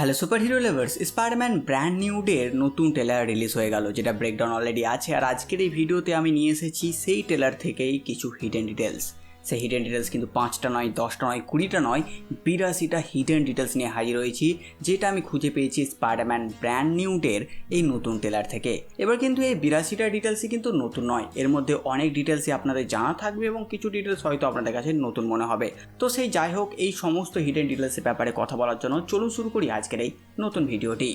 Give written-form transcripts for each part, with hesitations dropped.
Hello super hero lovers, Spiderman brand new ডের নতুন trailer release হয়ে গেল, যেটা ব্রেকডাউন অলরেডি আছে। আর আজকের এই ভিডিওতে আমি নিয়ে এসেছি সেই ট্রেলার থেকেই কিছু হিডেন ডিটেলস। সেই হিডেন ডিটেলস কিন্তু 5টা নয়, 10টা নয়, 20টা নয়, 82টা হিডেন ডিটেলস নিয়ে হাজির হয়েছি, যেটা আমি খুঁজে পেয়েছি স্পাইডারম্যান ব্র্যান্ড নিউ ডের এই নতুন ট্রেলার থেকে। এবার কিন্তু এই 82টা ডিটেলসই কিন্তু নতুন নয়, এর মধ্যে অনেক ডিটেলসই আপনাদের জানা থাকবে এবং কিছু ডিটেলস হয়তো আপনাদের কাছে নতুন মনে হবে। তো সেই যাই হোক, এই সমস্ত হিডেন ডিটেলসের ব্যাপারে কথা বলার জন্য চলুন শুরু করি আজকের এই নতুন ভিডিওটি।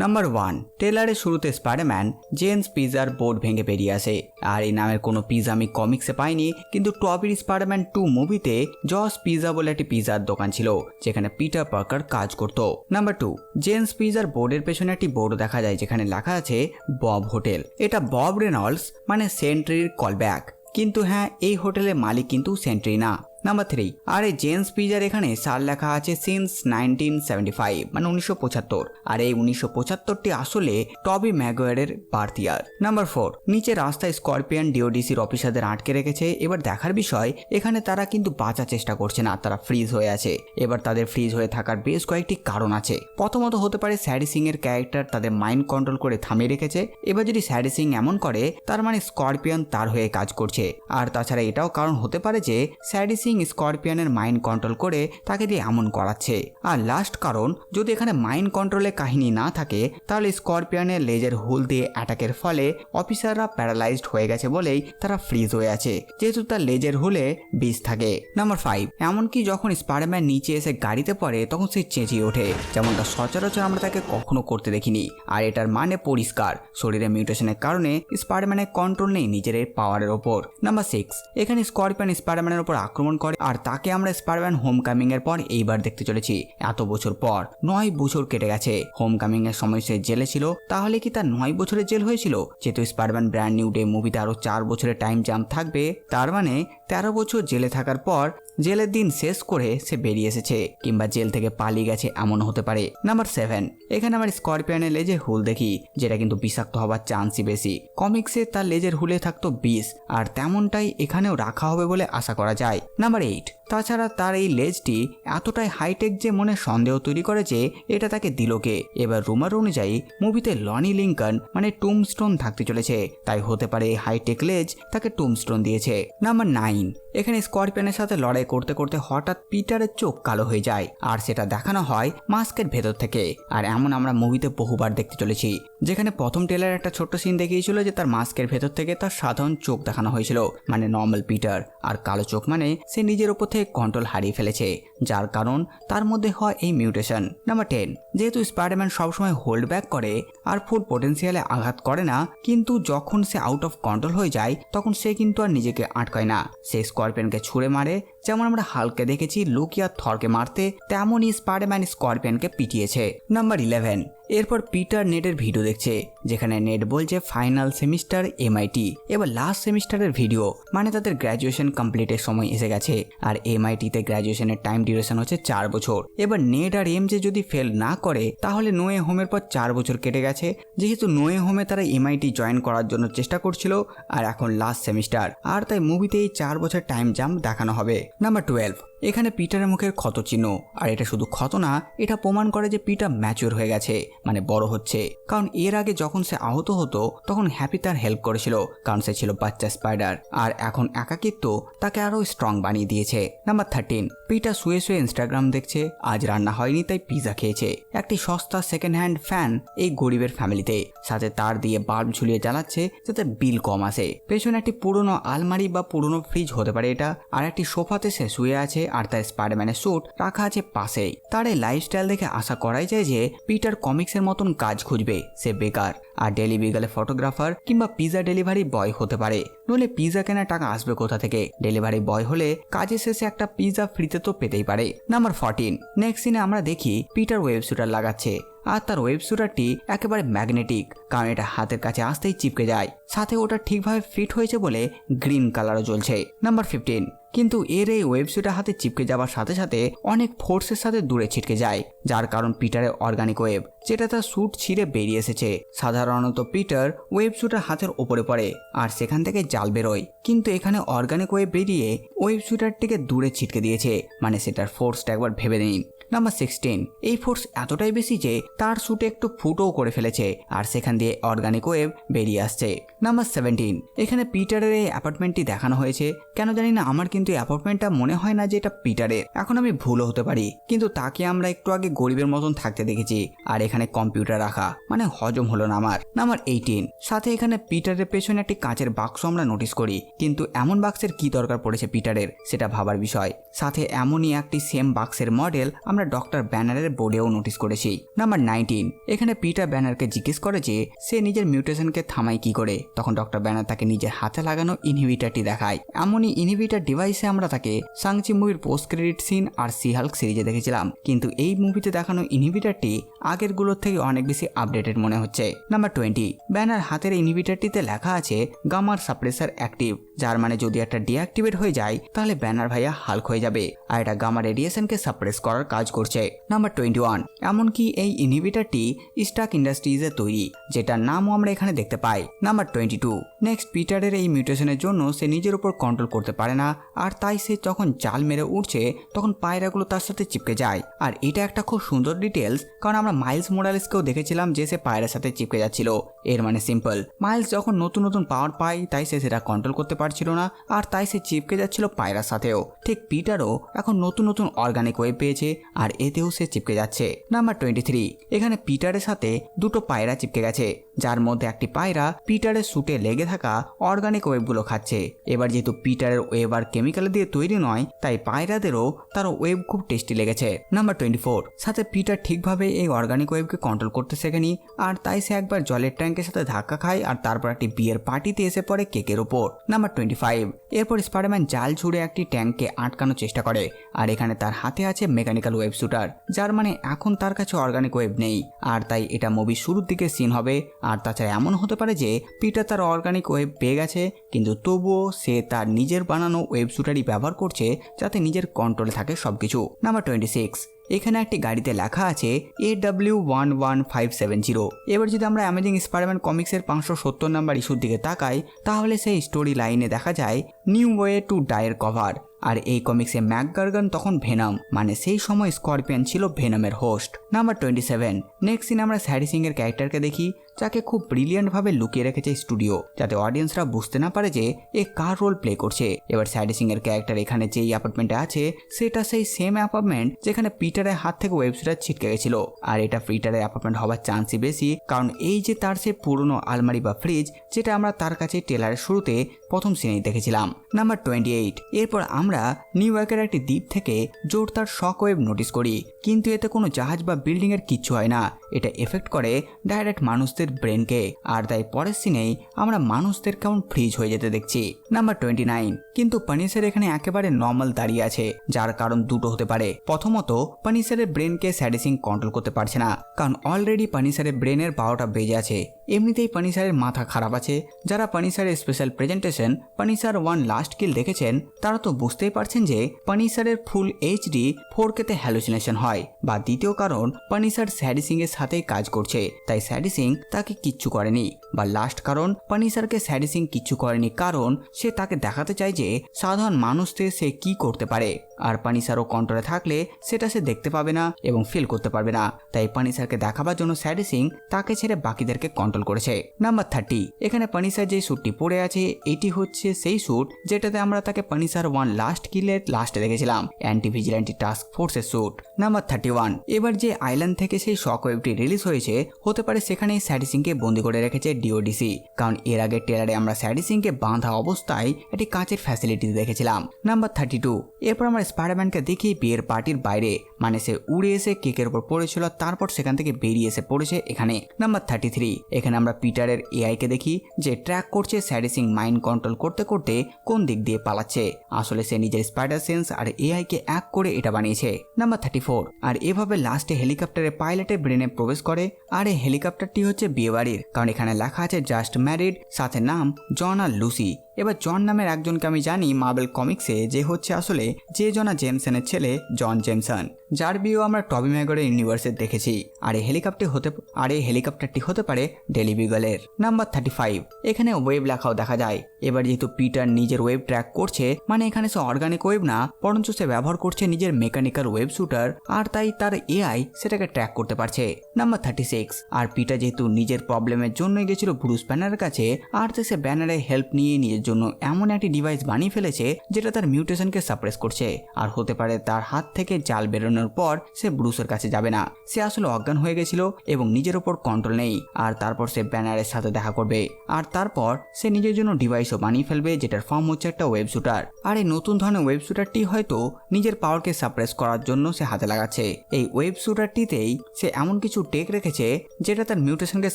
নাম্বার 1, ট্রেলারের শুরুতে স্পাইডারম্যান জেন্স পিজার বোর্ড ভেঙে বেরিয়ে আসে। আর এই নামের কোনো পিজা আমি কমিক্সে পাইনি, কিন্তু টবির স্পাইডারম্যান 2 মুভিতে জস পিজা বলে একটি পিজার দোকান ছিল, যেখানে পিটার পার্কার কাজ করত। নাম্বার 2, জেন্স পিজার বোর্ডের পেছনে একটি বোর্ড দেখা যায়, যেখানে লেখা আছে বব হোটেল। এটা বব রেনল্ডস মানে সেন্ট্রির কলব্যাক, কিন্তু হ্যাঁ, এই হোটেলের মালিক কিন্তু সেন্ট্রি না। নাম্বার 3, আর এই জেন্স পিজার এখানে সাল লেখা আছে সিন্স 1975 মানে 1975, আর এই 1975টি আসলে টবি ম্যাগুয়ারের বার্থ ইয়ার। নাম্বার 4, নিচে রাস্তায় স্করপিয়ন ডিওডিসির অফিসারদের আটকে রেখেছে। এবার দেখার বিষয়, এখানে তারা কিন্তু বাঁচার চেষ্টা করছে না, তারা ফ্রিজ হয়ে আছে। এবার তাদের ফ্রিজ হয়ে থাকার বেশ কয়েকটি কারণ আছে। প্রথমত হতে পারে স্যাডি সিং এর ক্যারেক্টার তাদের মাইন্ড কন্ট্রোল করে থামিয়ে রেখেছে। এবার যদি স্যাডি সিং এমন করে, তার মানে স্করপিয়ন তার হয়ে কাজ করছে। আর তাছাড়া এটাও কারণ হতে পারে যে স্যাডি সিং স্করপিয়নের মাইন্ড কন্ট্রোল করে তাকে দিয়ে এমন করাচ্ছে। আর লাস্ট কারণ, যদি এখানে মাইন্ড কন্ট্রোলের কাহিনী না থাকে, তাহলে স্করপিয়নের লেজার হুল দিয়ে অ্যাটাকের ফলে অফিসাররা প্যারালাইজড হয়ে গেছে বলেই তারা ফ্রিজ হয়ে আছে, যেহেতু তার লেজার হুলে বিষ থাকে। নাম্বার 5, এমনকি যখন স্পাইডারম্যান নিচে এসে গাড়িতে পড়ে, তখন সে চেঁচিয়ে ওঠে, যেমনটা সচরাচর আমরা তাকে কখনো করতে দেখিনি। আর এটার মানে পরিষ্কার, শরীরে মিউটেশনের কারণে স্পাইডারম্যানের কন্ট্রোল নেই নিজের পাওয়ারের ওপর। নাম্বার 6, এখানে স্করপিয়ন স্পাইডারম্যানের উপর আক্রমণ করে, আর তাকে আমরা স্পাইডারম্যান হোম কামিং এর পর এইবার দেখতে চলেছি। এত বছর পর 9 বছর কেটে গেছে। হোম কামিং এর সময় সে জেলে ছিল, তাহলে কি তার 9 বছরের জেল হয়েছিল? যেহেতু স্পাইডারম্যান ব্র্যান্ড নিউ ডে মুভিতে আরো 4 বছরের টাইম জাম্প থাকবে, তার মানে 13 বছর জেলে থাকার পর জেলের দিন শেষ করে সে বেরিয়ে এসেছে, কিংবা জেল থেকে পালিয়ে গেছে, এমন হতে পারে। নাম্বার 7, এখানে আমার স্করপিয়নের লেজের হুল দেখি, যেটা কিন্তু বিষাক্ত হওয়ার চান্সই বেশি। কমিক্সে তার লেজের হুলে থাকতো বিষ, আর তেমনটাই এখানেও রাখা হবে বলে আশা করা যায়। নাম্বার 8, তাছাড়া তার এই লেজটি এতটাই হাইটেক যে মনে সন্দেহ তৈরি করে যে এটা তাকে দিল কে। এবার রুমার অনুযায়ী মুভিতে লনি লিঙ্কন মানে টুমস্টোন থাকতে চলেছে, তাই হতে পারে এই হাইটেক লেজ তাকে টুমস্টোন দিয়েছে। নাম্বার 9, এখানে স্করপিয়নের সাথে লড়াই করতে করতে হঠাৎ পিটারের চোখ কালো হয়ে যায়, আর সেটা দেখানো হয় মাস্কের ভেতর থেকে। আর এমন আমরা মুভিতে বহুবার দেখতে চলেছি, যেখানে প্রথম ট্রেলারে একটা ছোট্ট সিন দেখিয়েছিল যে তার মাস্কের ভেতর থেকে তার সাধারণ চোখ দেখানো হয়েছিল, মানে নর্মাল পিটার। আর কালো চোখ মানে সে নিজের উপর থেকে কন্ট্রোল হারিয়ে ফেলেছে, যার কারণ তার মধ্যে হয় এই মিউটেশন। নাম্বার 10, যেহেতু স্পাইডারম্যান সবসময় হোল্ড ব্যাক করে আর ফুল পটেন্সিয়ালে আঘাত করে না, কিন্তু যখন সে আউট অফ কন্ট্রোল হয়ে যায়, তখন সে কিন্তু আর নিজেকে আটকায় না, সে স্করপিয়নকে ছুঁড়ে মারে। যেমন আমরা হালকে দেখেছি লোকি আর থরকে মারতে, তেমনই স্পাইডারম্যান স্করপিয়নকে পিটিয়েছে। নাম্বার 11, এরপর পিটার নেটের ভিডিও দেখছে, যেখানে নেট বলছে ফাইনাল সেমিস্টার MIT। এবার লাস্ট সেমিস্টারের ভিডিও, মানে তাদের গ্র্যাজুয়েশন কমপ্লিটের সময় এসে গেছে, আর MIT-তে গ্র্যাজুয়েশনের টাইম ডিউরেশন হচ্ছে 4 বছর। এবার নেট আর MJ যদি ফেল না করে, তাহলে নোয়ে হোমের পর 4 বছর কেটে গেছে, যেহেতু নোয়ে হোমে তারা MIT জয়েন করার জন্য চেষ্টা করছিল, আর এখন লাস্ট সেমিস্টার, আর তাই মুভিতে এই 4 বছর টাইম জাম্প দেখানো হবে। নাম্বার 12, এখানে পিটারের মুখের ক্ষত চিহ্ন, আর এটা শুধু ক্ষত না, এটা প্রমাণ করে যে পিটার ম্যাচিওর হয়ে গেছে, মানে বড় হচ্ছে। কারণ এর আগে যখন সে আহত হতো, তখন হ্যাপি তার হেল্প করেছিল, কারণ সে ছিল বাচ্চা স্পাইডার, আর এখন একাকিত্ব তাকে আরো স্ট্রং বানিয়ে দিয়েছে। নাম্বার 13, পিটার শুয়ে শুয়ে ইনস্টাগ্রাম দেখছে, আজ রান্না হয়নি তাই পিজা খেয়েছে। একটি সস্তা সেকেন্ড হ্যান্ড ফ্যান এই গরিবের ফ্যামিলিতে, সাথে তার দিয়ে বাল্ব ঝুলিয়ে জ্বালাচ্ছে যাতে বিল কম আসে। পেছনে একটি পুরনো আলমারি বা পুরনো ফ্রিজ হতে পারে এটা, আর একটি সোফাতে সে শুয়ে আছে, আর তার স্পাইডারম্যানের স্যুট রাখা আছে পাশেই। তার এই লাইফস্টাইল দেখে আশা করাই যায় যে পিটার কমিক্সের মতন কাজ খুঁজবে, সে বেকার, আর ডেলি বিগালে ফটোগ্রাফার কিংবা পিজা ডেলিভারি বয় হতে পারে। নইলে পিজা কেনার টাকা আসবে কোথা থেকে? ডেলিভারি বয় হলে কাজের শেষে একটা পিজা ফ্রিতে তো পেতেই পারে। নাম্বার 14, নেক্সট সিনে আমরা দেখি পিটার ওয়েব শুটার লাগাচ্ছে, আর তার ওয়েব শুটারটি একেবারে ম্যাগনেটিক, কারণ এটা হাতের কাছে আসতেই চিপকে যায়, সাথে ওটা ঠিকভাবে ফিট হয়েছে বলে গ্রিন কালারও জ্বলছে। নাম্বার 15, কিন্তু এর এই ওয়েবস্যুটটা হাতে চিপকে যাওয়ার সাথে সাথে অনেক ফোর্সের সাথে দূরে ছিটকে যায়, যার কারণ পিটারের অর্গানিক ওয়েব যেটা তার স্যুট ছিঁড়ে বেরিয়ে এসেছে। সাধারণত পিটার ওয়েবস্যুটার হাতের ওপরে পড়ে আর সেখান থেকে জাল বেরোয়, কিন্তু এখানে অর্গানিক ওয়েব বেরিয়ে ওয়েবস্যুটারটিকে দূরে ছিটকে দিয়েছে, মানে সেটার ফোর্সটা একবার ভেবে নিন। নাম্বার 16, এই ফোর্স এতটাই বেশি যে তার স্যুটে একটু ফুটও করে ফেলেছে আর সেখান দিয়ে অর্গানিক ওয়েব বেরিয়ে আসছে। নাম্বার 17, এখানে পিটারের এই অ্যাপার্টমেন্টটি দেখানো হয়েছে। কেন জানি না আমার কিন্তু এই অ্যাপার্টমেন্টটা মনে হয় না যে এটা পিটারের। এখন আমি ভুলও হতে পারি, কিন্তু তাকে আমরা একটু আগে গরিবের মতন থাকতে দেখেছি আর এখানে কম্পিউটার রাখা, মানে হজম হলো না আমার। নাম্বার 18, সাথে এখানে পিটারের পেছনে একটি কাঁচের বাক্স আমরা নোটিস করি, কিন্তু এমন বাক্সের কি দরকার পড়েছে পিটারের সেটা ভাবার বিষয়। সাথে এমনই একটি সেম বাক্সের মডেল আমরা ডক্টর ব্যানারের বোর্ডেও নোটিস করেছি। নাম্বার 19, এখানে পিটার ব্যানারকে জিজ্ঞেস করে যে সে নিজের মিউটেশনকে থামায় কি করে, তখন ডক্টর ব্যানার তাকে নিজের হাতে লাগানো ইনহিবিটারটি দেখায়। এমনই ইনহিবিটার ডিভাইসে আমরা তাকে সাংচি মুভির পোস্ট ক্রেডিট সিন আর সি হাল্ক সিরিজে দেখেছিলাম, কিন্তু এই মুভিতে দেখানো ইনহিবিটারটি আগের গুলোর থেকে অনেক বেশি আপডেটেড মনে হচ্ছে। নাম্বার 20, ব্যানার হাতের ইনহিবিটারটিতে লেখা আছে গামার সাপ্রেসার অ্যাক্টিভ, যার মানে যদি একটা ডিঅ্যাক্টিভেট হয়ে যায় তাহলে ব্যানার ভাইয়া হাল্ক হয়ে যাবে, আর এটা গামা রেডিয়েশনকে সাপ্রেস করার কাজ করছে। নাম্বার 21, এমনকি এই ইনহিবিটারটি স্টার্ক ইন্ডাস্ট্রিজের তৈরি, যেটার নামও আমরা এখানে দেখতে পাই। নাম্বার 22, নেক্সট পিটারের এই মিউটেশনের জন্য সে নিজের উপর কন্ট্রোল করতে পারে না, আর তাই সে যখন জাল মেরে উঠছে তখন পায়রাগুলো তার সাথে চিপকে যায়। আর এটা একটা খুব সুন্দর ডিটেলস, কারণ আমরা মাইলস মোরালেসকেও দেখেছিলাম যে সে পায়রার সাথে চিপকে যাচ্ছিল। এর মানে সিম্পল, মাইলস যখন নতুন নতুন পাওয়ার পায় তাই সে সেটা কন্ট্রোল করতে পারছিল না, আর তাই সে চিপকে যাচ্ছিল পায়রার সাথেও। ঠিক পিটারও এখন নতুন নতুন অর্গানিক ওয়েব পেয়েছে আর এতেও সে চিপকে যাচ্ছে। নাম্বার 23, এখানে পিটারের সাথে দুটো পায়রা চিপকে গেছে, যার মধ্যে একটি পায়রা পিটারের স্যুটে লেগে থাকা অর্গানিক ওয়েবগুলো খাচ্ছে। এবার যেহেতু পিটারের ওয়েব আর কেমিক্যাল দিয়ে তৈরি নয়, তাই পায়রাদেরও তার ওয়েব খুব টেস্টি লেগেছে। নাম্বার 24, সাথে পিটার ঠিকভাবে এই অর্গানিক ওয়েবকে কন্ট্রোল করতে শেখেনি, আর তাই সে একবার জলের ট্যাঙ্কের সাথে ধাক্কা খায় আর তারপর একটি বিয়ের পার্টিতে এসে পড়ে কেকের ওপর। নাম্বার 25, এরপর স্পাইডারম্যান জাল ছুড়ে একটি ট্যাঙ্ককে আটকানোর চেষ্টা করে, আর এখানে তার হাতে আছে মেকানিক্যাল ওয়েব শুটার, যার মানে এখন তার কাছে অর্গানিক ওয়েব নেই, আর তাই এটা মুভির শুরুর দিকে সিন হবে। আর তাছাড়া এমন হতে পারে যে পিটার তার অর্গানিক ওয়েব পেয়ে গেছে, কিন্তু তবুও সে তার নিজের বানানো ওয়েব শুটারই ব্যবহার করছে যাতে নিজের কন্ট্রোলে থাকে সবকিছু। নাম্বার 26, এখানে একটি গাড়িতে লেখা আছে AW11570। এবার যদি আমরা অ্যামেজিং স্পাইডারম্যান কমিক্সের 570 নাম্বার ইস্যুর দিকে তাকাই, তাহলে সেই স্টোরি লাইনে দেখা যায় নিউ ওয়ে টু ডাইয়ের কভার। আর এই কমিক্সে ম্যাকগার্গান তখন ভেনম, মানে সেই সময় স্করপিয়ন ছিল ভেনমের হোস্ট। নাম্বার 27, নেক্সট সিন আমরা স্যাডি সিং এর ক্যারেক্টারকে দেখি, যাকে খুব ব্রিলিয়েন্ট ভাবে লুকিয়ে রেখেছে স্টুডিও, যাতে অডিয়েন্সরা বুঝতে না পারে যে এ কার রোল প্লে করছে। এবার স্যাডি সিং এর ক্যারেক্টার এখানে যেই অ্যাপার্টমেন্টে আছে সেটা সেই সেম অ্যাপার্টমেন্ট যেখানে পিটারের হাত থেকে ওয়েবসাইট ছিটকে গেছিল, আর এটা পিটারের অ্যাপার্টমেন্ট হওয়ার চান্সই বেশি, কারণ এই যে তার সে পুরনো আলমারি বা ফ্রিজ যেটা আমরা তার কাছে টেলারের শুরুতে প্রথম সিনেই দেখেছিলাম। নাম্বার 28, এরপর আমরা নিউ ইয়র্কের একটি দ্বীপ থেকে জোরদার শক ওয়েভ নোটিস করি, কিন্তু এতে কোনো জাহাজ বা বিল্ডিং এর কিচ্ছু হয় না, এটা এফেক্ট করে ডাইরেক্ট মানুষদের ব্রেনকে, আর তাই পরের সিনেই আমরা মানুষদের কেমন ফ্রিজ হয়ে যেতে দেখছি। নাম্বার 29, কিন্তু পানিশার এখানে একেবারে নর্মাল দাঁড়িয়ে আছে, যার কারণ দুটো হতে পারে। প্রথমত, পানিশারের ব্রেনকে স্যাডি সিং কন্ট্রোল করতে পারছে না, কারণ অলরেডি পানিশারের ব্রেনের 12টা বেজে আছে। এমনিতেই পানিশারের মাথা খারাপ আছে। যারা পানিশারের স্পেশাল প্রেজেন্টেশন পানিশার 1 লাস্ট কিল দেখেছেন তারা তো বুঝতেই পারছেন যে পানিশারের ফুল HD 4K তে হ্যালুসিনেশন হয়, বা দ্বিতীয় কারণ পানিশার স্যাডি সিং এর সাথেই কাজ করছে, তাই স্যাডি সিং তাকে কিচ্ছু করেনি, বা লাস্ট কারণ পানিশারকে স্যাডি সিং কিচ্ছু করেনি কারণ সে তাকে দেখাতে চায় যে সাধারণ মানুষদের সে কি করতে পারে, আর পানিশারও কন্ট্রোলে থাকলে সেটা সে দেখতে পাবে না এবং ফিল করতে পারবে না, তাই পানিশারকে দেখাবার জন্য স্যাডি সিং তাকে ছেড়ে বাকিদেরকে কন্ট্রোল করেছে। নাম্বার 30, এখানে পানিশার যে স্যুটটি পরে আছে এটি হচ্ছে সেই স্যুট যেটাতে আমরা তাকে পানিশার 1 লাস্ট কিলের লাস্টে দেখেছিলাম, অ্যান্টি ভিজিল্যান্টি টাস্ক ফোর্সের স্যুট। নাম্বার 31, এবার যে আইল্যান্ড থেকে সেই শক ওয়েভটি রিলিজ হয়েছে হতে পারে সেখানেই স্যাডি সিংকে বন্দি করে রেখেছে ডিওডিসি, কারণ এর আগে ট্রেলারে আমরা স্যাডি সিংকে বাঁধা অবস্থায় একটি কাঁচের ফ্যাসিলিটি দেখেছিলাম। নাম্বার 32, এরপর আমরা স্পাইডারম্যানকে দেখি বিয়ের পার্টির বাইরে, মানে সে উড়ে এসে কেকের উপর পড়েছিল, তারপর সেখান থেকে বেরিয়ে এসে পড়েছে এখানে। নাম্বার 33, এখানে আমরা পিটারের AI কে দেখি যে ট্র্যাক করছে স্যাডি সিং মাইন্ড কন্ট্রোল করতে করতে কোন দিক দিয়ে পালাচ্ছে। আসলে সে নিজের স্পাইডার সেন্স আর AI কে এক করে এটা বানিয়েছে। নাম্বার 34, আর এভাবে লাস্টে হেলিকপ্টারের পাইলটের ব্রেনে প্রবেশ করে। আর এই হেলিকপ্টারটি হচ্ছে বিয়েবাড়ির, কারণ এখানে লেখা আছে জাস্ট ম্যারিড, সাথে নাম জন আর লুসি। এবার জন নামের একজনকে আমি জানি মার্বেল কমিক্সে, যে হচ্ছে আসলে জে জনা জেমসনের ছেলে জন জেমসন, যার বিয়েও আমরা টবি ম্যাগুয়ারের ইউনিভার্সে দেখেছি। আর এই হেলিকপ্টারটি হতে পারে ডেলি বিগলের। নাম্বার 35, এখানে ওয়েব লেখাও দেখা যায়। এবার যেহেতু পিটার নিজের ওয়েব ট্র্যাক করছে, মানে এখানে সে অর্গানিক ওয়েব না, বরঞ্চ সে ব্যবহার করছে নিজের মেকানিক্যাল ওয়েব শুটার, আর তাই তার এআই সেটাকে ট্র্যাক করতে পারছে। নাম্বার 36, আর পিটার যেহেতু নিজের প্রবলেমের জন্যই গেছিল ব্রুস ব্যানারের কাছে, আর সে ব্যানারের হেল্প নিয়ে নিজের জন্য এমন একটি ডিভাইস বানিয়ে ফেলেছে যেটা তার মিউটেশনকে সাপ্রেস করছে। আর হতে পারে তার হাত থেকে জাল বেরোনোর পর সে ব্রুসের কাছে যাবে না, সে আসলে অজ্ঞান হয়ে গেছিল এবং নিজের ওপর কন্ট্রোল নেই। আর তারপর সে ব্যানারের সাথে দেখা করবে, আর তারপর সে নিজের জন্য ডিভাইসও বানিয়ে ফেলবে, যেটার ফর্ম হচ্ছে একটা ওয়েব শুটার। আর এই নতুন ধরনের ওয়েব শুটারটি হয়তো নিজের পাওয়ারকে সাপ্রেস করার জন্য সে হাতে লাগাচ্ছে। এই ওয়েব শুটারটিতেই সে এমন কিছু টেক রেখেছে যেটা তার মিউটেশনকে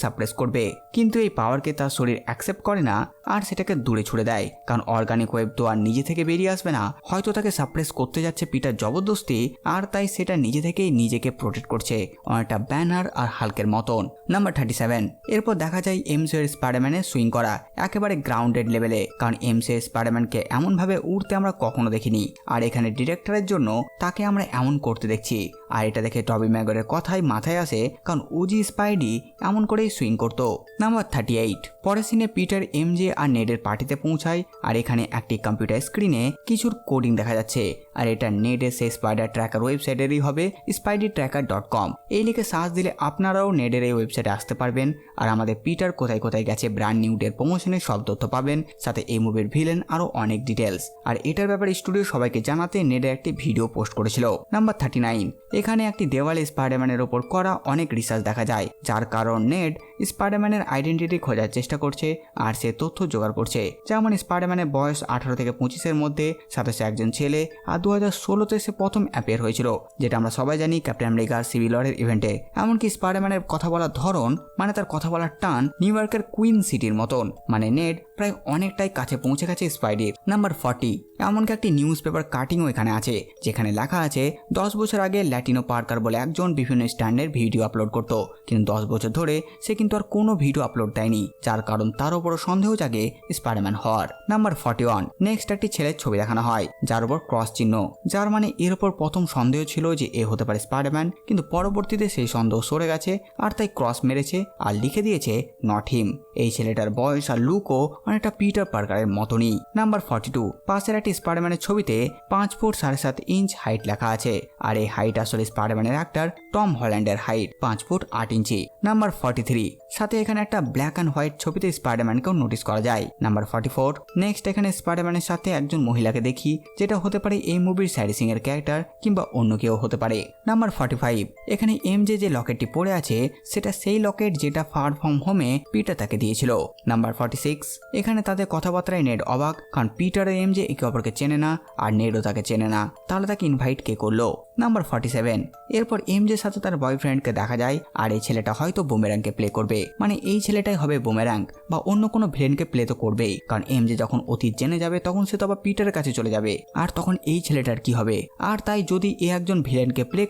সাপ্রেস করবে, কিন্তু এই পাওয়ারকে তার শরীর অ্যাকসেপ্ট করে না, আর সেটাকে দূরে ছুড়ে দেয়। কারণ অর্গানিক ওয়েব তো আর নিজে থেকে বেরিয়ে আসবে না, হয়তো তাকে সাপ্রেস করতে যাচ্ছে পিটার জবরদস্তি, আর তাই সেটা নিজে থেকেই নিজেকে প্রোটেক্ট করছে, অনেকটা ব্যানার আর হাল্কের মতন। নাম্বার 37, এরপর দেখা যায় এমসিইউ স্পাইডারম্যানের সুইং করা একেবারে গ্রাউন্ডেড লেভেলে, কারণ এমসিইউ স্পাইডারম্যানকে এমনভাবে উড়তে আমরা কখনো দেখিনি, আর এখানে ডিরেক্টরের জন্য তাকে আমরা এমন করতে দেখছি। আর এটা দেখে টবি ম্যাগুয়ারের কথাই মাথায় আসে, কারণ ওজি স্পাইডি এমন করেই সুইং করতো। নাম্বার 38, পরের সিনে পিটার এমজে আর নেডের পার্টিতে পৌঁছায়, আর এখানে একটি কম্পিউটার স্ক্রিনে কিছুর কোডিং দেখা যাচ্ছে, আর এটা নেডের সেই স্পাইডার ট্র্যাকার ওয়েবসাইটেরই হবে, spidertracker.com। এই লিখে সার্চ দিলে আপনারাও নেডের এই ওয়েবসাইটে আসতে পারবেন, আর আমাদের পিটার কোথায় কোথায় গেছে ব্র্যান্ড নিউ ডের প্রমোশনের সব তথ্য পাবেন, সাথে এই মুভির ভিলেন আরো অনেক ডিটেলস। আর এটার ব্যাপারে স্টুডিও সবাইকে জানাতে নেডের একটি ভিডিও পোস্ট করেছিল। নাম্বার 39, এখানে একটি দেওয়ালে স্পাইডারম্যানের ওপর করা অনেক রিসার্চ দেখা যায়, যার কারণ নেড স্পাইডারম্যানের আইডেন্টিটি খোঁজার চেষ্টা করছে, আর সে তথ্য জোগাড় করছে, যেমন স্পাইডারম্যানের বয়স 18 থেকে 25-এর মধ্যে, সাথে সে একজন ছেলে, আর 2016-তে সে প্রথম অ্যাপিয়ার হয়েছিল, যেটা আমরা সবাই জানি ক্যাপ্টেন আমেরিকা সিভিল ওয়ারের ইভেন্টে। এমনকি স্পাইডারম্যানের কথা বলার ধরন, মানে তার কথা বলার টান নিউ ইয়র্কের কুইন সিটির মতন, মানে নেড প্রায় অনেকটাই কাছে পৌঁছে গেছে স্পাইডির। নাম্বার 40, এমনকি একটি নিউজ পেপার কাটিংও এখানে আছে, যেখানে লেখা আছে 10 বছর আগে ল্যাটিনো পার্কার বলে একজন বিভিন্ন স্ট্যান্ডের ভিডিও আপলোড করতো, কিন্তু 10 বছর ধরে সে কিন্তু আর কোনো ভিডিও আপলোড দেয়নি, যার কারণ তার উপরও সন্দেহ জাগে স্পাইডারম্যান হওয়ার। নাম্বার 41, নেক্সট একটি ছেলের ছবি দেখানো হয়, যার উপর ক্রস চিহ্ন, যার মানে এর উপর প্রথম সন্দেহ ছিল যে এ হতে পারে স্পাইডারম্যান, কিন্তু পরবর্তীতে সেই সন্দেহ সরে গেছে, আর তাই ক্রস মেরেছে আর লিখে দিয়েছে নট হিম। এই ছেলেটার বয়স আর লুকও অনেকটা পিটার পার্কারের মতনই। নাম্বার 42, পাশের একটি স্পাইডারম্যানের ছবিতে 5 ফুট 7.5 ইঞ্চ হাইট লেখা আছে, আর এই হাইট আসলে স্পাইডারম্যানের অ্যাক্টর টম হল্যান্ডের হাইট 5 ফুট 8 ইঞ্চি। নাম্বার 43, সাথে এখানে একটা ব্ল্যাক অ্যান্ড হোয়াইট ছবিতে স্পাইডারম্যানকেও নোটিস করা যায়। নাম্বার 44, নেক্সট এখানে স্পাইডারম্যানের সাথে একজন মহিলাকে দেখি, যেটা হতে পারে এই মুভির স্যারি সিং এর ক্যারেক্টার কিংবা অন্য কেউ হতে পারে। নাম্বার 45, এখানে এমজে যে লকেটটি পড়ে আছে সেটা সেই লকেট যেটা ফার ফ্রম হোমে পিটার তাকে দিয়েছিল। নাম্বার 46, এখানে তাদের কথাবার্তায় নেড অবাক, কারণ পিটার আর এমজে একে অপরকে চেনে না, আর নেডও তাকে চেনে না, তাহলে তাকে ইনভাইট কে করলো। নাম্বার 47, এরপর এমজের সাথে তার বয়ফ্রেন্ডকে দেখা যায়, আর এই ছেলেটা হয়তো বুমেরাংকে প্লে করবে, মানে এই ছেলেটাই হবে বুমেরাং, বা অন্য কোনো ভিলেনকে প্লে তো করবেই, কারণ এমজে যখন অতীত জেনে যাবে তখন সে তো আবার পিটারের কাছে চলে যাবে, আর তখন এই ছেলেটার কি হবে। আর তাই যদি এ একজন ভিলেনকে প্লে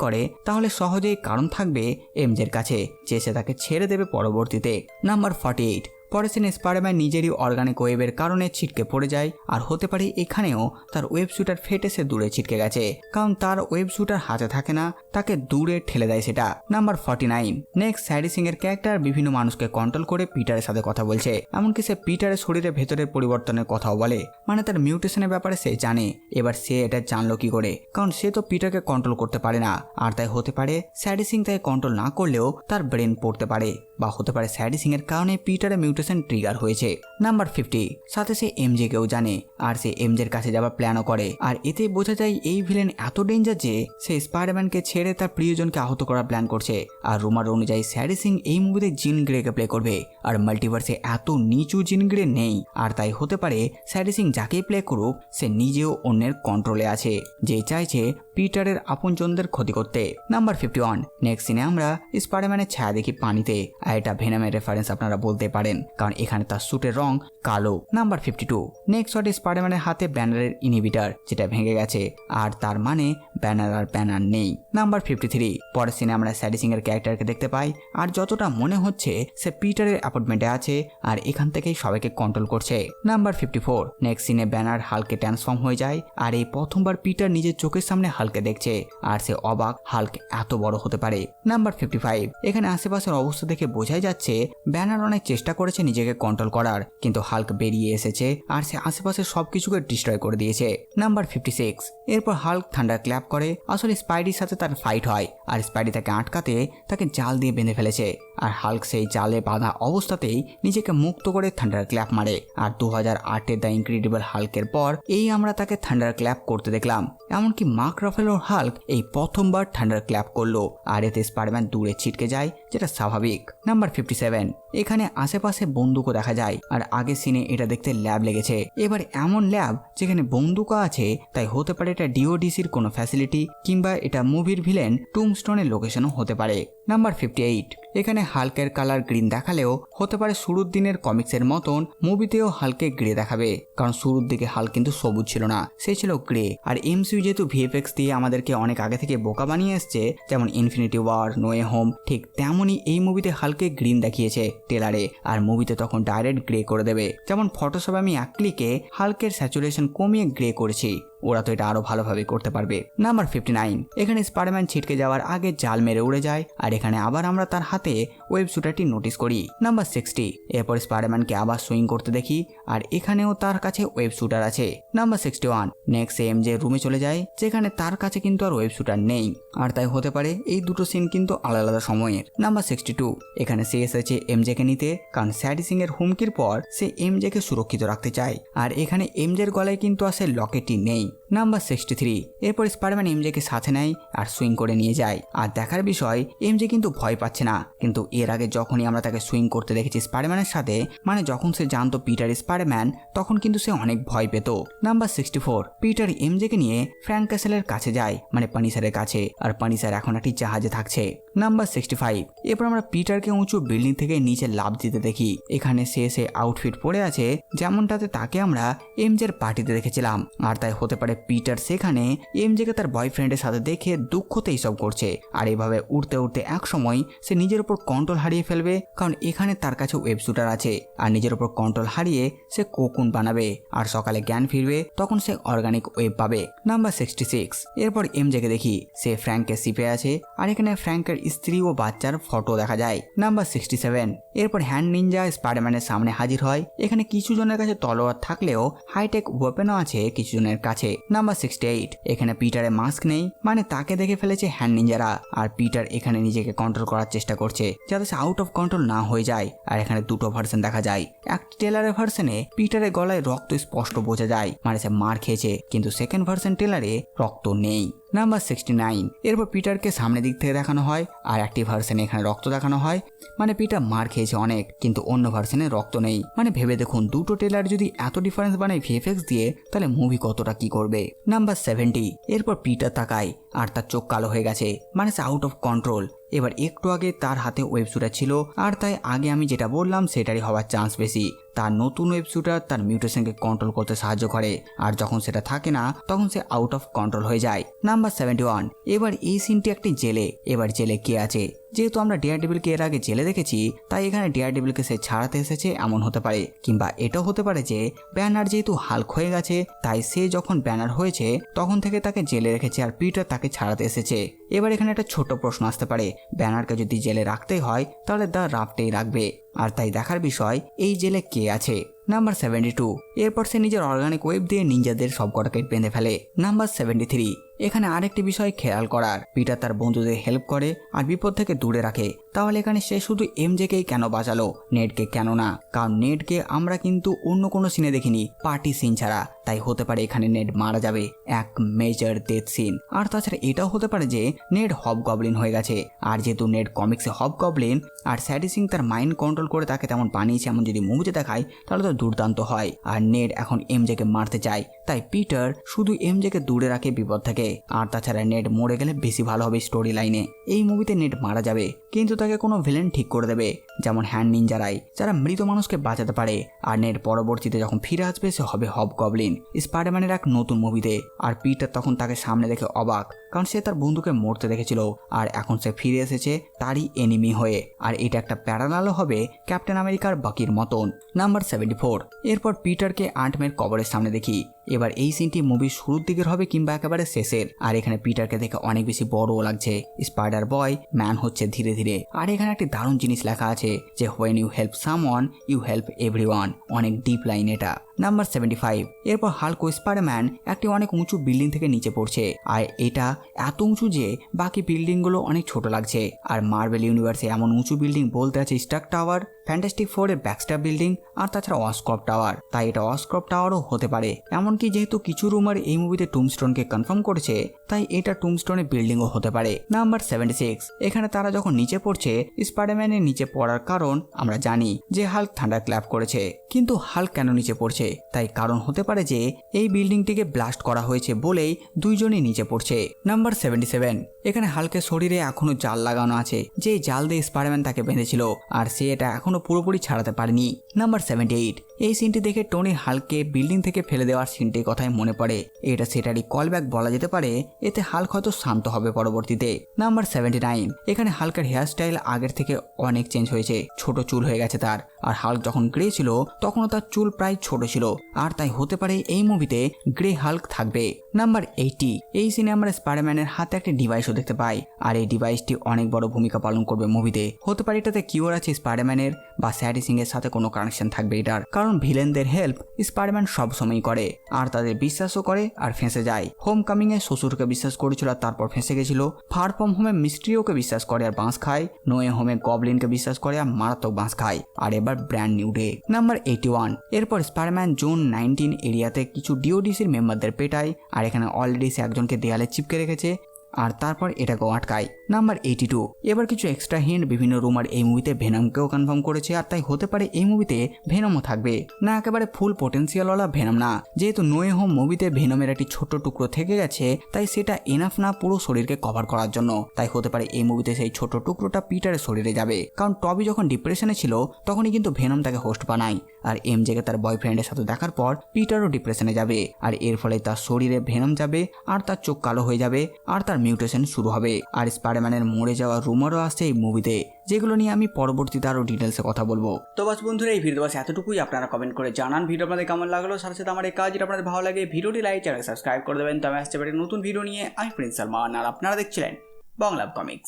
করে তাহলে সহজেই কারণ থাকবে এমজের কাছে যে সে তাকে ছেড়ে দেবে পরবর্তীতে। নাম্বার 48, পরের সিনে স্পাইডারম্যান নিজেরই অর্গানিক ওয়েবের কারণে ছিটকে পড়ে যায়, আর হতে পারে এখানেও তার ওয়েব শুটার ফেটে সে দূরে ছিটকে গেছে, কারণ তার ওয়েব শুটার হাতে থাকে না, তাকে দূরে ঠেলে দেয় সেটা। নাম্বার 49, নেক্সট স্যারি সিং এর ক্যারেক্টার বিভিন্ন মানুষকে কন্ট্রোল করে পিটারের সাথে কথা বলছে, এমনকি সে পিটারের শরীরের ভেতরের পরিবর্তনের কথাও বলে, মানে তার মিউটেশনের ব্যাপারে সে জানে। এবার সে এটা জানলো কি করে, কারণ সে তো পিটারকে কন্ট্রোল করতে পারে না, আর তাই হতে পারে স্যারি সিং তাকে কন্ট্রোল না করলেও তার ব্রেন পড়তে পারে, বা হতে পারে স্যারি সিং এর কারণে পিটারের মিউটেশন ট্রিগার হয়েছে। নাম্বার 50, সাথে সে এমজে কেও জানে, আর সে এমজের কাছে যাবার প্ল্যানও করে, আর এতে বোঝা যায় এই ভিলেন এত ডেঞ্জার যে সে স্পাইডারম্যানকে ছেড়ে তার প্রিয়জনকে আহত করার প্ল্যান করছে। আর রুমার অনুযায়ী স্যারি সিং এই মুভিতে জিন গ্রেকে প্লে করবে, আর মাল্টিভার্সে এত নিচু জিন গ্রে নেই, আর তাই হতে পারে স্যারি সিং যাকেই প্লে করুক সে নিজেও অন্যের কন্ট্রোলে আছে, যে চাইছে পিটারের আপনজনদের ক্ষতি করতে। নাম্বার 51, নেক্সট সিনে আমরা স্পাইডারম্যানের ছায়া দেখি পানিতে, আর এটা ভেনামের রেফারেন্স আপনারা বলতে পারেন, কারণ এখানে তার স্যুটের রং কালো। নাম্বার 52, নেক্সট শট স্পাইডারম্যানের হাতে ব্যানারের ইনহিবিটর যেটা ভেঙে গেছে, আর তার মানে ব্যানার নেই। নাম্বার 53, পরের সিনে আমরা স্যাডি সিং এর ক্যারেক্টারকে দেখতে পাই, আর যতটা মনে হচ্ছে সে পিটারের অ্যাপার্টমেন্টে আছে আর এখান থেকেই সবাইকে কন্ট্রোল করছে। নাম্বার 54, নেক্সট সিনে ব্যানার হাল্কে ট্রান্সফর্ম হয়ে যায়, আর এই প্রথমবার পিটার নিজের চোখের সামনে হাল্কে দেখছে, আর সে অবাক হাল্ক এত বড় হতে পারে। নাম্বার 55, এখানে আশেপাশের অবস্থা দেখে বোঝাই যাচ্ছে ব্যানার অনেক চেষ্টা করেছে নিজেকে কন্ট্রোল করার, কিন্তু হাল্ক বেরিয়ে এসেছে আর সে আশেপাশের সবকিছুকে ডিস্ট্রয় করে দিয়েছে। নাম্বার 56, এরপর হাল্ক থান্ডার ক্ল্যাপ করে, আসলে স্পাইডির সাথে তার ফাইট হয়, আর স্পাইডি তাকে আটকাতে তাকে জাল দিয়ে বেঁধে ফেলেছে, আর হাল্ক সেই জালে বাঁধা অবস্থাতেই নিজেকে মুক্ত করে থান্ডার ক্ল্যাপ মারে। আর 2008-এর দ্য ইনক্রেডিবল হাল্কের পর এই আমরা তাকে থান্ডার ক্ল্যাপ করতে দেখলাম। এমনকি মার্ক রাফেলোর হাল্ক এই প্রথমবার থান্ডার ক্ল্যাপ করলো, আর এতে স্পাইডারম্যান দূরে ছিটকে যায়, যেটা স্বাভাবিক। নাম্বার 57, এখানে আশেপাশে বন্দুকও দেখা যায়, আর আগের সিনে এটা দেখতে ল্যাব লেগেছে। এবার এমন ল্যাব যেখানে বন্দুকও আছে, তাই হতে পারে এটা ডিওডিসির কোনো ফ্যাসিলিটি, কিংবা এটা মুভির ভিলেন টুমস্টোনের লোকেশনও হতে পারে। নাম্বার 58, এখানে হাল্কের কালার গ্রিন দেখালেও হতে পারে শুরুর দিনের কমিক্সের মতন মুভিতেও হালকে গ্রে দেখাবে, কারণ শুরুর দিকে হাল্ক কিন্তু সবুজ ছিল না, সে ছিল গ্রে। আর এমসিইউ যেহেতু ভিএফএক্স দিয়ে আমাদেরকে অনেক আগে থেকে বোকা বানিয়ে এসছে, যেমন Infinity War, No Way Home, ঠিক তেমনই এই মুভিতে হালকে গ্রিন দেখিয়েছে ট্রেলারে, আর মুভিতে তখন ডাইরেক্ট গ্রে করে দেবে। যেমন ফটোশপে আমি এক ক্লিকে হাল্কের স্যাচুরেশন কমিয়ে গ্রে করেছি, ওরা তো এটা আরো ভালোভাবে করতে পারবে। নাম্বার 59, এখানে স্পাইডারম্যান ছিটকে যাওয়ার আগে জাল মেরে উড়ে যায়, আর এখানে আবার আমরা তার হাতে ওয়েব শুটারটি নোটিস করি। নাম্বার 60, এরপর স্পাইডারম্যানকে আবার সুইং করতে দেখি, আর এখানেও তার কাছে ওয়েব শুটার আছে। নাম্বার 61, নেক্সট এমজে রুমে চলে যায়, যেখানে তার কাছে কিন্তু আর ওয়েব শুটার নেই, আর তাই হতে পারে এই দুটো সিন কিন্তু আলাদা আলাদা সময়ের। নাম্বার 62, এখানে সে এসেছে এমজেকে নিতে, কারণ স্যাডি সিং এর হুমকির পর সে এমজেকে সুরক্ষিত রাখতে চায়, আর এখানে এমজের গলায় কিন্তু আসে লকেটটি নেই। নাম্বার 63, এরপর স্পাইডারম্যান এমজেকে সাথে নেয় আর সুইং করে নিয়ে যায়, আর দেখার বিষয় এমজে কিন্তু ভয় পাচ্ছে না, কিন্তু এর আগে যখনই আমরা তাকে সুইং করতে দেখেছি স্পাইডারম্যানের সাথে, মানে যখন সে জানতো পিটার স্পাইডারম্যান, তখন কিন্তু সে অনেক ভয় পেত। নাম্বার 64, পিটার এমজেকে নিয়ে ফ্র্যাঙ্ক ক্যাসেলের কাছে যায়, মানে পানিসারের কাছে, আর পানিসার এখন একটি জাহাজে থাকছে। নাম্বার 65, এরপর আমরা পিটারকে উঁচু বিল্ডিং থেকে নিচে লাফ দিতে দেখি। এখানে সে আউটফিট পরে আছে যেমনটাতে তাকে আমরা এমজের পার্টিতে দেখেছিলাম, আর তাই হতে পারে পিটার সেখানে এমজেকে তার বয়ফ্রেন্ডের সাথে দেখে দুঃখতে এইসব করছে, আর এভাবে উঠতে উঠতে এক সময় সে নিজের উপর কন্ট্রোল হারিয়ে ফেলবে, কারণ এখানে তার কাছে ওয়েব শুটার আছে, আর নিজের উপর কন্ট্রোল হারিয়ে সে কোকুন বানাবে, আর সকালে জ্ঞান ফিরবে, তখন সে অর্গানিক ওয়েব পাবে। নাম্বার 66, এরপর এমজেকে দেখি সে ফ্র্যাঙ্কের শিপে আছে, আর এখানে ফ্র্যাঙ্কের স্ত্রী ও বাচ্চার ফটো দেখা যায়। নাম্বার 67, এরপর হ্যান্ড নিনজা স্পাইডারম্যানের সামনে হাজির হয়। এখানে কিছু জনের কাছে তলোয়ার থাকলেও হাইটেক ওয়েপনও আছে কিছু জনের কাছে। নাম্বার 68, এখানে পিটারের মাস্ক নেই, মানে তাকে দেখে ফেলেছে হ্যান্ড নিনজারা, আর পিটার এখানে নিজেকে কন্ট্রোল করার চেষ্টা করছে যাতে সে আউট অফ কন্ট্রোল না হয়ে যায়। আর এখানে দুটো ভার্সন দেখা যায়, এক ট্রেলারের ভার্সনে পিটারের গলায় রক্ত স্পষ্ট বোঝা যায়, মানে সে মার খেয়েছে, কিন্তু সেকেন্ড ভার্সন ট্রেলারে রক্ত নেই। নাম্বার 69, এরপর পিটারকে সামনের দিক থেকে দেখানো হয়, আর একটি ভার্সনে এখানে রক্ত দেখানো হয়, মানে পিটার মার খেয়েছে অনেক, কিন্তু অন্য ভার্সনে রক্ত নেই। মানে ভেবে দেখুন, দুটো ট্রেলার যদি এত ডিফারেন্স বানায় ভিএফএক্স দিয়ে, তাহলে মুভি কতটা কি করবে। নাম্বার 70, এরপর পিটার তাকায় আর তার চোখ কালো হয়ে গেছে, মানে সে আউট অফ কন্ট্রোল। এবার একটু আগে তার হাতে ওয়েব শুটার ছিল, আর তাই আগে আমি যেটা বললাম সেটারই হওয়ার চান্স বেশি। তার নতুন ওয়েব শুটার তার মিউটেশনকে কন্ট্রোল করতে সাহায্য করে, আর যখন সেটা থাকে না তখন সে আউট অফ কন্ট্রোল হয়ে যায়। নাম্বার 71, এবার এই সিনটি একটি জেলে। এবার জেলে কে আছে? যেহেতু আমরা ডেয়ারডেভিলকে এর আগে জেলে দেখেছি, তাই এখানে ডেয়ারডেভিলকে সে ছাড়াতে এসেছে এমন হতে পারে, কিংবা এটাও হতে পারে যে ব্যানার যেহেতু হাল্ক হয়ে গেছে, তাই সে যখন ব্যানার হয়েছে তখন থেকে তাকে জেলে রেখেছে, আর পিটার তাকে ছাড়াতে এসেছে। এবার এখানে একটা ছোট প্রশ্ন আসতে পারে, ব্যানারকে যদি জেলে রাখতেই হয় তাহলে দ্য রাফটেই রাখবে, আর তাই দেখার বিষয় এই জেলে কে আছে। নাম্বার 72, এরপর সে নিজের অর্গানিক ওয়েব দিয়ে নিনজাদের সবকটাকে বেঁধে ফেলে। নাম্বার 73, এখানে আরেকটি বিষয় খেয়াল করার, পিটার তার বন্ধুদের হেল্প করে আর বিপদ থেকে দূরে রাখে, তাহলে এখানে সে শুধু এমজেকেই কেন বাঁচালো, নেডকে কেন না? কারণ নেডকে আমরা কিন্তু অন্য কোনো সিনে দেখিনি পার্টি সিন ছাড়া, তাই হতে পারে এখানে নেড মারা যাবে, এক মেজর ডেথ সিন। আর তাছাড়া এটাও হতে পারে যে নেড হবগবলিন হয়ে গেছে, আর যেহেতু নেড কমিক্সে হবগবলিন, আর স্যাডি সিং তার মাইন্ড কন্ট্রোল করে তাকে তেমন বানিয়েছে এমন যদি মুভিতে দেখায় তাহলে তো দুর্দান্ত হয়। আর নেড এখন এমজেকে মারতে চায়, তাই পিটার শুধু এমজেকে দূরে রাখে বিপদ থেকে। আর তাছাড়া নেড মরে গেলে বেশি ভালো হবে স্টোরি লাইনে। এই মুভিতে নেড মারা যাবে, কিন্তু তাকে কোনো ভিলেন ঠিক করে দেবে, যেমন হ্যান্ড নিনজারাই, যারা মৃত মানুষকে বাঁচাতে পারে। আর নেড পরবর্তীতে যখন ফিরে আসবে সে হবে হবগবলিন, স্পাইডারম্যানের এক নতুন মুভিতে। আর পিটার তখন তাকে সামনে দেখে অবাক, কারণ সে তার বন্ধুকে মরতে দেখেছিল আর এখন সে ফিরে এসেছে তারই এনিমি হয়ে। আর এটা একটা প্যারালালও হবে ক্যাপ্টেন আমেরিকার বাকির মতন। নাম্বার 74। এরপর পিটারকে আন্টম্যানের কবরের সামনে দেখি। এবার এই সিনটি মুভির শুরুর দিকের হবে কিংবা একেবারে শেষের। আর এখানে পিটারকে দেখে অনেক বেশি বড়ও লাগছে, স্পাইডার বয় ম্যান হচ্ছে ধীরে ধীরে। আর এখানে একটি দারুণ জিনিস লেখা আছে যে when you help someone you help everyone. অনেক ডিপ লাইন এটা। নাম্বার 75। এরপর হাল্ক ও স্পাইডারম্যান একটি অনেক উঁচু বিল্ডিং থেকে নিচে পড়ছে। আর এটা এত উঁচু যে বাকি বিল্ডিংগুলো অনেক ছোট লাগছে। আর মার্বেল ইউনিভার্সে এমন উঁচু বিল্ডিং বলতে আছে স্টার্ক টাওয়ার, ফ্যান্টাস্টিক ফোরের ব্যাকস্টার বিল্ডিং, আর তাছাড়া অস্কর্প টাওয়ার। তাই এটা অস্কর্প টাওয়ারও হতে পারে। এমনকি যেহেতু কিছু রুমার এই মুভিতে টুমস্টোনকে কনফার্ম করেছে, তাই এটা টুমস্টোনের বিল্ডিংও হতে পারে। নাম্বার 76। এখানে তারা যখন নিচে পড়ছে, স্পাইডারম্যানের নিচে পড়ার কারণ আমরা জানি যে হাল্ক থান্ডার ক্ল্যাপ করেছে। কিন্তু হাল্ক কেন নিচে পড়ছে? তাই কারণ হতে পারে যে এই বিল্ডিংটিকে ব্লাস্ট করা হয়েছে বলেই দুইজনই নিচে পড়ছে। নাম্বার 77। এখানে হাল্কের শরীরে এখনো জাল লাগানো আছে, যে জাল দিয়ে স্পাইডারম্যান তাকে বেঁধেছিল, আর সে এটা এখনো পুরোপুরি ছাড়াতে পারেনি। নাম্বার 78। এই সিনটি দেখে টনি হাল্ককে বিল্ডিং থেকে ফেলে দেওয়ার সিনটির কথাই মনে পড়ে। এটা সেটারই কলব্যাক বলা যেতে পারে, এতে হাল্ক হয়তো শান্ত হবে পরবর্তীতে। নাম্বার 79। এখানে হাল্কের হেয়ারস্টাইল আগের থেকে অনেক চেঞ্জ হয়েছে, ছোট চুল হয়ে গেছে তার। আর হাল্ক যখন গ্রে ছিল তখনও তার চুল প্রায় ছোট ছিল, আর তাই হতে পারে এই মুভিতে গ্রে হাল্ক থাকবে। নাম্বার 80। এই সিনে আমরা স্পাইডারম্যানের হাতে একটা ডিভাইসও দেখতে পাই, আর এই ডিভাইসটি অনেক বড় ভূমিকা পালন করবে মুভিতে। হতে পারে এটাতে কিওর আছে স্পাইডারম্যানের, বা স্যাডি সিং এর সাথে কোনো কানেকশন থাকবে এটার, কারণ ভিলেনদের হেল্প স্পাইডারম্যান সবসময় করে আর তাদের বিশ্বাসও করে আর ফেঁসে যায়। হোম কামিং এ শ্বশুরকে বিশ্বাস করেছিল আর তারপর ফেঁসে গেছিল। ফার ফ্রম হোমে মিস্ট্রিওকে বিশ্বাস করে আর বাঁশ খায়। নোয়ে হোমে গবলিনকে বিশ্বাস করে আর মারাত্মক বাঁশ খায়। আর এবার ব্র্যান্ড নিউ ডে। নাম্বার 81। এরপর স্পাইডারম্যান জোন 19 এরিয়াতে কিছু ডিওডিসির মেম্বারদের পেটায়, আর এখানে অলরেডি সে একজনকে দেয়ালে চিপকে রেখেছে আর তারপর এটাকেও আটকায়। নাম্বার 82। এবার কিছু এক্সট্রা হিন্ট বিভিন্ন রুমার এই মুভিতে ভেনমকেও কনফার্ম করেছে, আর তাই হতে পারে এই মুভিতে ভেনমও থাকবে। না একেবারে ফুল পোটেন্সিয়ালওয়ালা ভেনম না, যেহেতু নোয়ে হোম মুভিতে ভেনমের একটি ছোট্ট টুকরো থেকে গেছে, তাই সেটা এনাফ না পুরো শরীরকে কভার করার জন্য। তাই হতে পারে এই মুভিতে সেই ছোট টুকরোটা পিটারের শরীরে যাবে, কারণ টবি যখন ডিপ্রেশনে ছিল তখনই কিন্তু ভেনম তাকে হোস্ট বানায়। আর এমজেকে তার বয়ফ্রেন্ডের সাথে দেখার পর পিটারও ডিপ্রেশনে যাবে, আর এর ফলে তার শরীরে ভেনম যাবে, আর তার চোখ কালো হয়ে যাবে, আর তার মিউটেশন শুরু হবে। আর স্পাইডারম্যানের মরে যাওয়া রুমারও আসছে এই মুভিতে, যেগুলো নিয়ে আমি পরবর্তীতে আরো ডিটেলসে কথা বলবো। তো বাস বন্ধুরা, এই ভিডিও বাস এতটুকুই। আপনারা কমেন্ট করে জানান ভিডিও আপনাদের কেমন লাগলো। সাথে সাথে আমার এই কাজ যেটা আপনাদের ভালো লাগে ভিডিওটি লাইক চ্যানেল সাবস্ক্রাইব করে দেবেন। তো আমি আসতে পারি নতুন ভিডিও নিয়ে। আমি প্রিন্স সালমান, আর আপনারা দেখছিলেন বাংলা কমিক্স।